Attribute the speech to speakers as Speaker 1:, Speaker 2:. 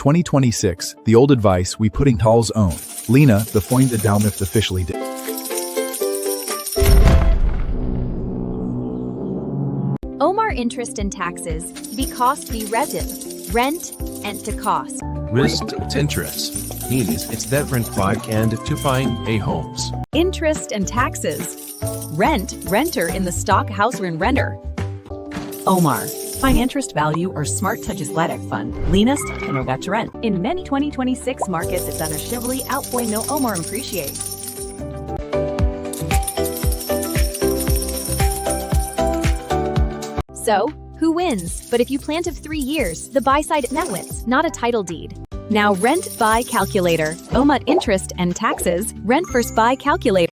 Speaker 1: 2026, the old advice we putting Tal's own. Lena, the Freunde Daumif officially did.
Speaker 2: Omar interest and taxes, be cost be resim, rent, and to cost.
Speaker 3: Risk interest means it's that rent bike and to find a homes.
Speaker 2: Interest and taxes. Rent, renter in the stock house renter.
Speaker 4: Omar, find interest value or smart touches Ladek fund. Leanest and no got to rent.
Speaker 2: In many 2026 markets, it's other Chevrolet outboy no Omar appreciate. So, who wins? But if you plant of 3 years, the buy side net wins, not a title deed. Now rent buy calculator. OMA interest and taxes, rent first buy calculator.